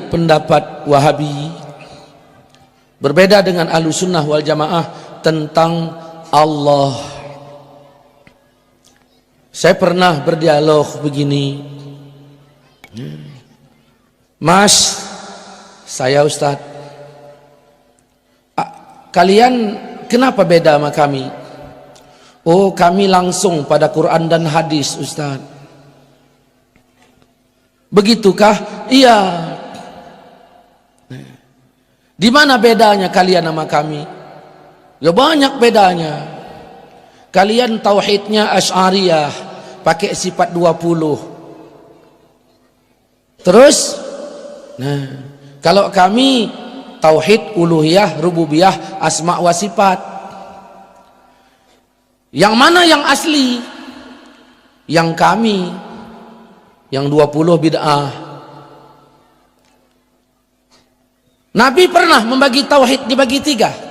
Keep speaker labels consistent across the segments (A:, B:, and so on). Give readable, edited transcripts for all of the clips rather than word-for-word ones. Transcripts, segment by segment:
A: pendapat Wahabi, berbeda dengan Ahlussunnah wal Jamaah tentang Allah. Saya pernah berdialog begini, Mas, saya Ustadz, kalian kenapa beda sama kami? Oh, kami langsung pada Quran dan hadis, Ustadz. Begitukah? Iya. Di mana bedanya kalian sama kami? Ya banyak bedanya. Kalian tauhidnya Asy'ariyah, pakai sifat 20. Terus, nah, kalau kami tauhid uluhiyah, rububiyah, asma wa sifat. Yang mana yang asli? Yang kami, yang 20 bid'ah. Nabi pernah membagi tauhid dibagi 3.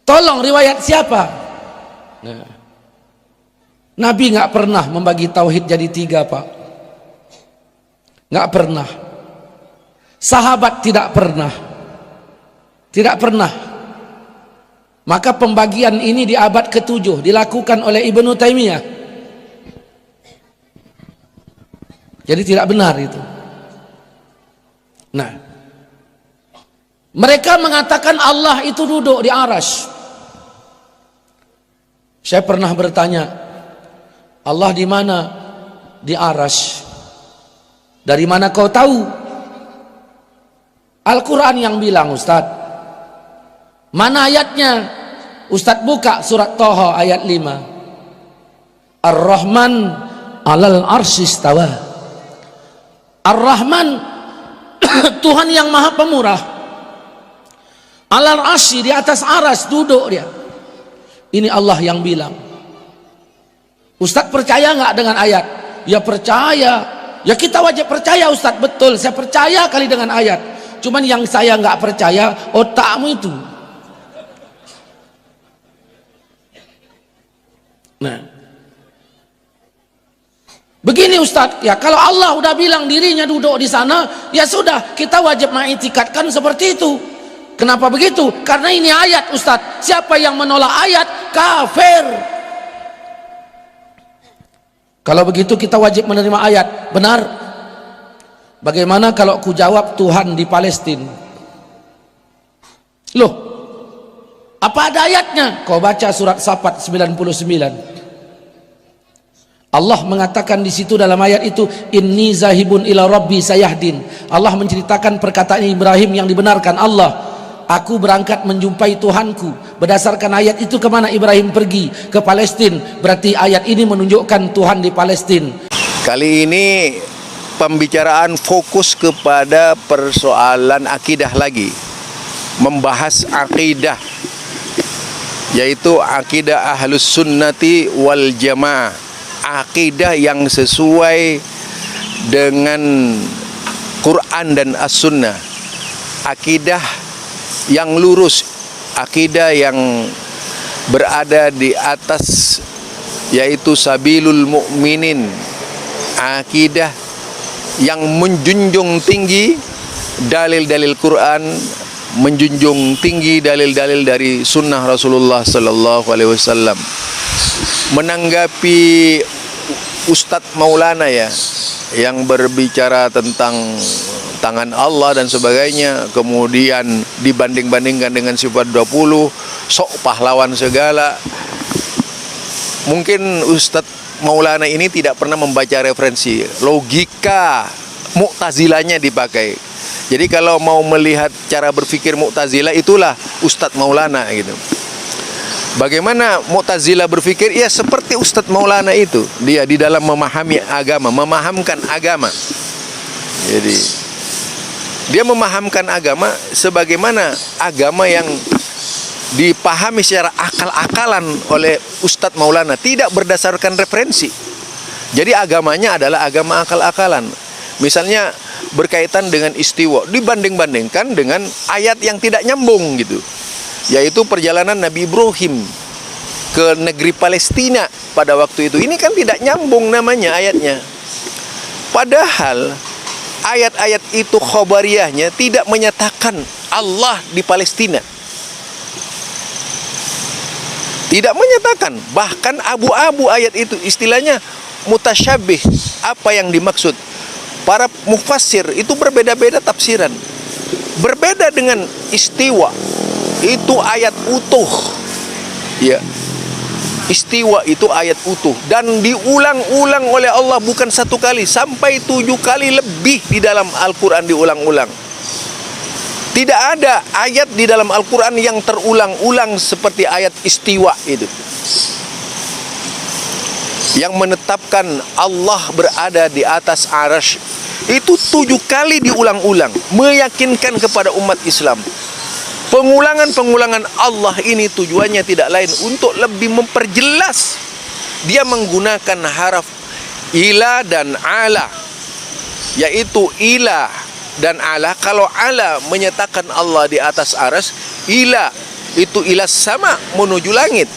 A: Tolong riwayat siapa? Nah, Nabi nggak pernah membagi tauhid jadi 3, Pak. Nggak pernah. Sahabat tidak pernah. Tidak pernah. Maka pembagian ini di abad ke-7 dilakukan oleh Ibnu Taimiyah. Jadi tidak benar itu. Nah, mereka mengatakan Allah itu duduk di arasy. Saya pernah bertanya, Allah di mana? Di arasy. Dari mana kau tahu? Al-Quran yang bilang, Ustadz. Mana ayatnya? Ustadz buka surat Thaha ayat 5. Ar-Rahman alal arsy istawa. Ar-Rahman Tuhan yang Maha Pemurah. Alal arsy, di atas aras duduk dia. Ini Allah yang bilang. Ustadz percaya nggak dengan ayat? Ya percaya. Ya kita wajib percaya, Ustadz. Betul, saya percaya kali dengan ayat. Cuman yang saya nggak percaya otakmu itu. Nah, begini Ustadz, ya kalau Allah udah bilang dirinya duduk di sana, ya sudah kita wajib mengiktikadkan seperti itu. Kenapa begitu? Karena ini ayat, Ustadz. Siapa yang menolak ayat kafir. Kalau begitu kita wajib menerima ayat. Benar. Bagaimana kalau ku jawab Tuhan di Palestina? Loh, apa ada ayatnya? Kau baca surat Safat 99. Allah mengatakan di situ dalam ayat itu, inni zahibun ila rabbi sayahdin. Allah menceritakan perkataan Ibrahim yang dibenarkan Allah. Aku berangkat menjumpai Tuhanku. Berdasarkan ayat itu kemana Ibrahim pergi? Ke Palestina. Berarti ayat ini menunjukkan Tuhan di Palestina.
B: Kali ini pembicaraan fokus kepada persoalan akidah lagi. Membahas akidah, yaitu akidah Ahlus Sunnati wal Jamaah. Akidah yang sesuai dengan Quran dan As-Sunnah. Akidah yang lurus, akidah yang berada di atas, yaitu sabilul mu'minin. Akidah yang menjunjung tinggi dalil-dalil Quran, menjunjung tinggi dalil-dalil dari sunnah Rasulullah sallallahu alaihi wasallam. Menanggapi Ustadz Maulana ya, yang berbicara tentang tangan Allah dan sebagainya, kemudian dibanding-bandingkan dengan sifat 20, sok pahlawan segala. Mungkin Ustadz Maulana ini tidak pernah membaca referensi, logika Mu'tazilahnya dipakai. Jadi kalau mau melihat cara berpikir Mu'tazilah, itulah Ustadz Maulana gitu. Bagaimana Mu'tazilah berpikir? Ya seperti Ustadz Maulana itu. Dia di dalam memahami agama, memahamkan agama. Jadi dia memahamkan agama sebagaimana agama yang dipahami secara akal-akalan oleh Ustadz Maulana, tidak berdasarkan referensi. Jadi agamanya adalah agama akal-akalan. Misalnya berkaitan dengan istiwa, dibanding-bandingkan dengan ayat yang tidak nyambung gitu, yaitu perjalanan Nabi Ibrahim ke negeri Palestina pada waktu itu. Ini kan tidak nyambung namanya ayatnya. Padahal ayat-ayat itu khobariyahnya tidak menyatakan Allah di Palestina. Tidak menyatakan, bahkan abu-abu ayat itu, istilahnya mutasyabih. Apa yang dimaksud? Para mufassir itu berbeda-beda tafsiran. Berbeda dengan istiwa. Itu ayat utuh. Ya. Istiwa itu ayat utuh dan diulang-ulang oleh Allah bukan satu kali, sampai 7 kali lebih di dalam Al-Quran diulang-ulang. Tidak ada ayat di dalam Al-Quran yang terulang-ulang seperti ayat istiwa itu, yang menetapkan Allah berada di atas arasy. Itu 7 kali diulang-ulang, meyakinkan kepada umat Islam. Pengulangan-pengulangan Allah ini tujuannya tidak lain untuk lebih memperjelas. Dia menggunakan haraf ila dan ala, yaitu ila dan ala. Kalau ala menyatakan Allah di atas aras, ila itu ila sama, menuju langit.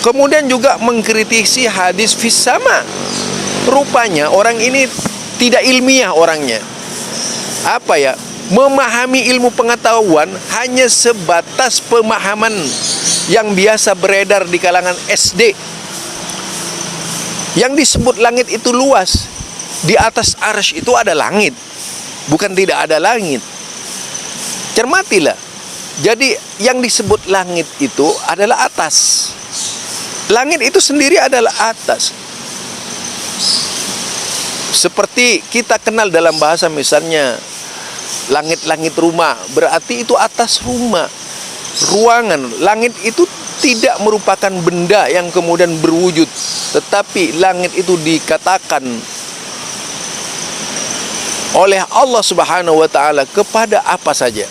B: Kemudian juga mengkritisi hadis fis sama. Rupanya orang ini tidak ilmiah orangnya. Apa ya? Memahami ilmu pengetahuan hanya sebatas pemahaman yang biasa beredar di kalangan SD. Yang disebut langit itu luas. Di atas arsy itu ada langit, bukan tidak ada langit. Cermatilah. Jadi yang disebut langit itu adalah atas. Langit itu sendiri adalah atas. Seperti kita kenal dalam bahasa misalnya langit-langit rumah, berarti itu atas rumah, ruangan. Langit itu tidak merupakan benda yang kemudian berwujud, tetapi langit itu dikatakan oleh Allah Subhanahu wa taala kepada apa saja.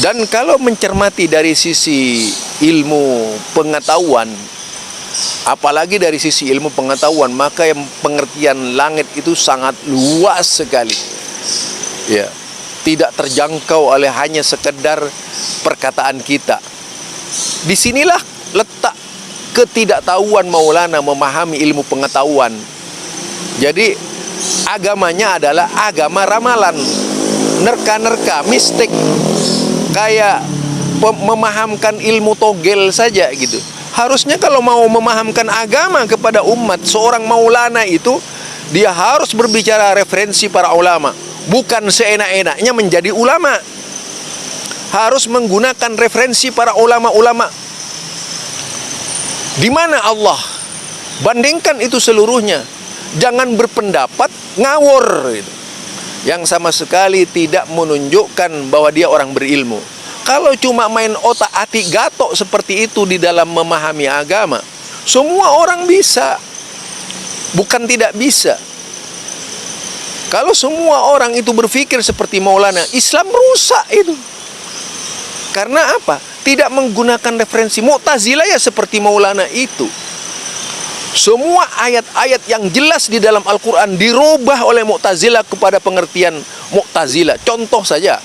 B: Dan kalau mencermati dari sisi ilmu pengetahuan, apalagi dari sisi ilmu pengetahuan, maka yang pengertian langit itu sangat luas sekali. Ya, tidak terjangkau oleh hanya sekedar perkataan kita. Disinilah letak ketidaktahuan Maulana memahami ilmu pengetahuan. Jadi agamanya adalah agama ramalan, nerka-nerka, mistik, kayak memahamkan ilmu togel saja gitu. Harusnya kalau mau memahamkan agama kepada umat, seorang Maulana itu dia harus berbicara referensi para ulama. Bukan seenak-enaknya menjadi ulama. Harus menggunakan referensi para ulama-ulama. Di mana Allah? Bandingkan itu seluruhnya. Jangan berpendapat ngawur gitu, yang sama sekali tidak menunjukkan bahwa dia orang berilmu. Kalau cuma main otak-atik gatok seperti itu di dalam memahami agama, semua orang bisa. Bukan tidak bisa. Kalau semua orang itu berpikir seperti Maulana, Islam rusak itu. Karena apa? Tidak menggunakan referensi. Mu'tazilah ya seperti Maulana itu. Semua ayat-ayat yang jelas di dalam Al-Quran dirubah oleh Mu'tazilah kepada pengertian Mu'tazilah. Contoh saja,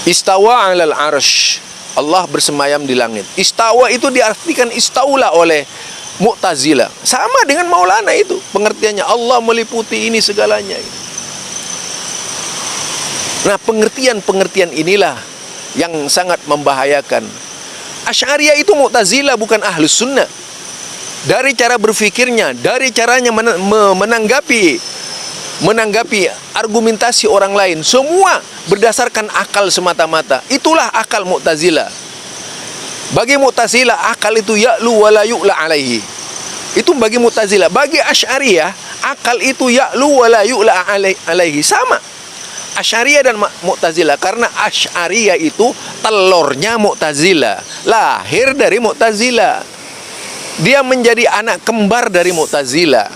B: istawa 'alal 'arsy, Allah bersemayam di langit. Istawa itu diartikan istaula oleh Mu'tazilah. Sama dengan Maulana itu pengertiannya, Allah meliputi ini segalanya. Nah, pengertian-pengertian inilah yang sangat membahayakan. Asy'ariyah itu Mu'tazilah, bukan Ahlus Sunnah. Dari cara berfikirnya, dari caranya menanggapi argumentasi orang lain, semua berdasarkan akal semata-mata. Itulah akal Mu'tazilah. Bagi Mu'tazilah akal itu ya'lu wa la yu'la alaihi. Itu bagi Mu'tazilah. Bagi Asy'ariyah akal itu ya'lu wa la yu'la alaihi. Sama Asy'ariyah dan Mu'tazilah, karena Asy'ariyah itu telurnya Mu'tazilah, lahir dari Mu'tazilah. Dia menjadi anak kembar dari Mu'tazilah.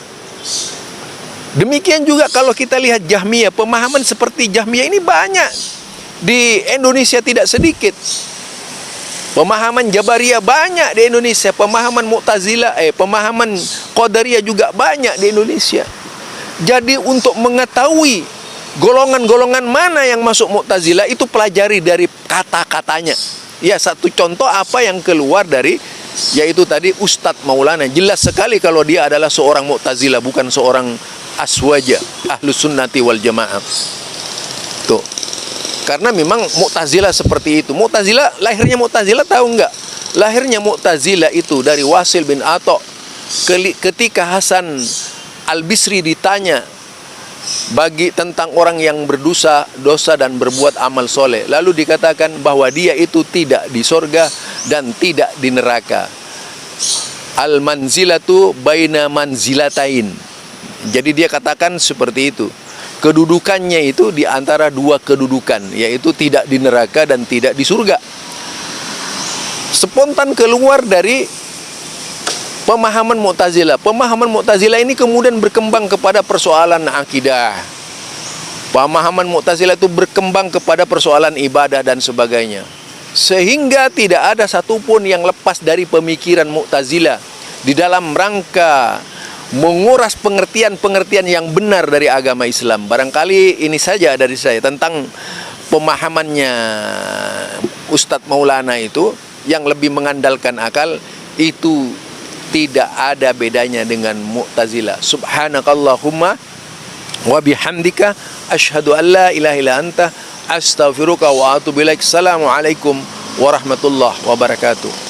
B: Demikian juga kalau kita lihat Jahmiyah, pemahaman seperti Jahmiyah ini banyak di Indonesia, tidak sedikit. Pemahaman Jabariyah banyak di Indonesia, pemahaman Mu'tazilah, pemahaman Qadariyah juga banyak di Indonesia. Jadi untuk mengetahui golongan-golongan mana yang masuk Mu'tazilah, itu pelajari dari kata-katanya. Ya, satu contoh apa yang keluar dari, yaitu tadi Ustadz Maulana. Jelas sekali kalau dia adalah seorang Mu'tazilah, bukan seorang aswaja ahlus sunnati wal jamaah. Tuh. Karena memang Mu'tazilah seperti itu. Lahirnya Mu'tazilah tahu enggak? Lahirnya Mu'tazilah itu dari Wasil bin Atha. Ketika Hasan Al-Bisri ditanya tentang orang yang dosa dan berbuat amal soleh, lalu dikatakan bahwa dia itu tidak di sorga dan tidak di neraka. Al-manzilatu baina manzilatain. Jadi dia katakan seperti itu. Kedudukannya itu di antara dua kedudukan, yaitu tidak di neraka dan tidak di surga. Spontan keluar dari pemahaman Mu'tazilah. Pemahaman Mu'tazilah ini kemudian berkembang kepada persoalan akidah. Pemahaman Mu'tazilah itu berkembang kepada persoalan ibadah dan sebagainya. Sehingga tidak ada satupun yang lepas dari pemikiran Mu'tazilah di dalam rangka menguras pengertian-pengertian yang benar dari agama Islam. Barangkali ini saja dari saya tentang pemahamannya Ustadz Maulana itu, yang lebih mengandalkan akal, itu tidak ada bedanya dengan Mu'tazilah. Subhanakallahumma wa bihamdika asyhadu an la ilaha illa anta astaghfiruka wa atubu ilaik. Assalamualaikum warahmatullahi wabarakatuh.